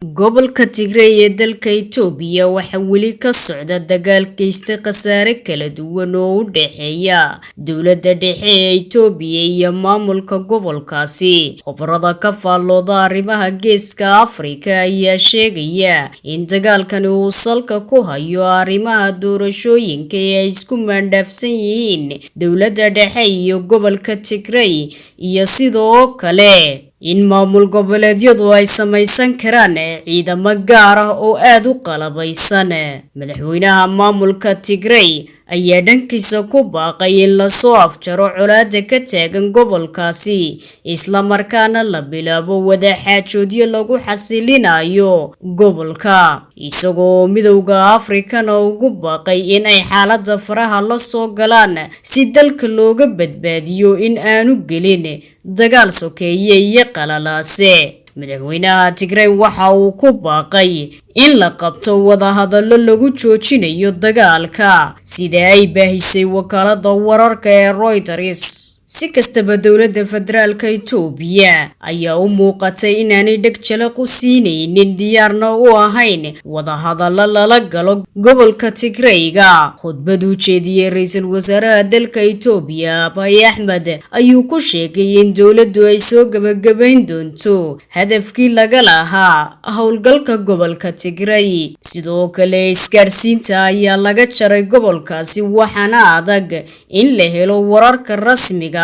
gobolka Tigray ee dalka Itoobiya waxa weli ka socda dagaal geystay khasaare kala duwan oo u dhaxeeya dowladda dhexe ee Itoobiya iyo maamulka gobolkaasi. Khubarada ka faallooda arrimaha Geeska Afrika ayaa sheegaya in dagaalkani uu salka ku hayo arrimaha doorashooyinka ee ay isku maandhaafsan yihiin dowladda dhexe iyo gobolka Tigray, iyo sidoo kale in maamul goboleedyadu ay samaysan karaan ciidamo gaar ah oo aad u qalabaysan. Madaxweynaha maamulka Tigray ayaa dhankiisa ku baaqay in la soo afjaro colaadda ka taagan gobolkaasi, isla markaana la bilaabo wadaxaajoodyo lagu xasilinayo gobolka, isagoo midowda Afrikana ugu baaqay in ay xaaladda faraha la soo galaan si dalka looga badbaadiyo in aanu gelin dagaal sokeeye iyo qalalaase. Madaxweynaha Tigray waxa uu ku baaqay in la qabto wadahadallo lagu joojinayo dagaalka, sida ay baahisay wakaaladda wararka ee Reuters. Si kastaba, dowladda federaalka Itoobiya ayaa u muuqatay inaanay dheg jalaq u siinaynin diyaarna u ahayn wadahadallo lala galo gobolka Tigrayga. Khudbad uu jeediyey ra'iisul wasaaraha dalka Itoobiya Abiy Ahmed ayuu ku sheegay in dowladdu ay soo gabagabayn doonto hadafkii laga lahaa howlgalka gobolka Tigray. Sidoo kale, isgaarsiinta ayaa laga jaray gobolkaasi, waxaana adag in la helo wararka rasmiga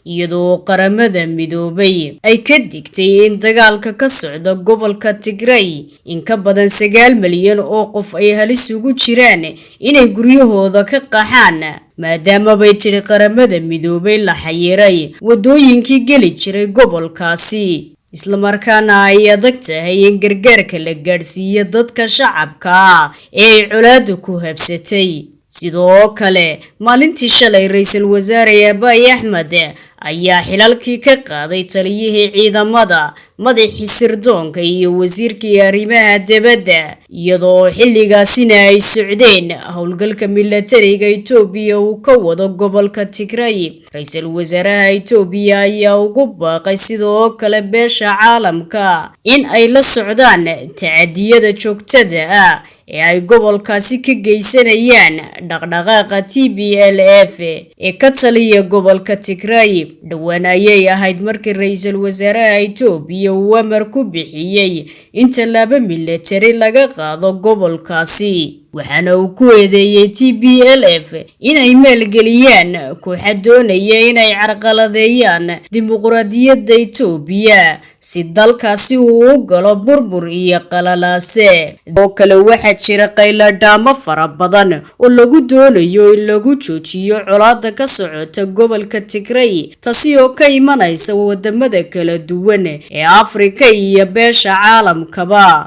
iyadoo qaramada midoobay ay ka digtay in dagaalka ka socda gobolka Tigray in ka badan 9 milyan oo qof ay halis ugu jiraan inay guryahooda ka qaxaan, maadaama bay tiri qaramada midoobay la xayiray wadooyinkii geli jiray gobolkaasi, isla markaana ay adag tahay in gargaarka la gaarsiiyo dadka shacabka ee ay colaaddu ku habsatay. Sidoo kale, maalintii shalay ra'iisul wasaare Abiy Ahmed ayaa xilalkii ka qaaday taliyihii ciidamada, madaxii sirdoonka iyo wasiirkii arrimaha dibadda, iyadoo xilligaasina ay socdeen howlgalka militariga Itoobiya uu ka wado gobolka Tigray. Ra'iisul wasaaraha Itoobiya ayaa ugu baaqay sidoo kale beesha caalamka in ay la socdaan tacadiyada joogtada ah ee ay gobolkaasi ka geysanayaan dhaqdhaqaaqa TPLF ee ka taliya gobolka Tigray. Dhowaan ayay ahayd markii ra'iisul wasaaraha Itoobiya uu amar ku bixiyay in tallaabo militari laga qaado gobolkaasi, waxaana uu ku eedeeyay TPLF inay maalgeliyaan kooxo doonaya inay carqaladeeyaan dimuqraadiyadda Itoobiya si dalkaasi uu u galo burbur iyo qalalaase. Sidoo kale, waxaa jira qayladhaamo fara badan oo lagu doonayo in lagu joojiyo colaadda ka socota gobolka Tigray, taasi oo ka imanaysa wadamada kala duwan ee Afrika iyo beesha caalamkaba.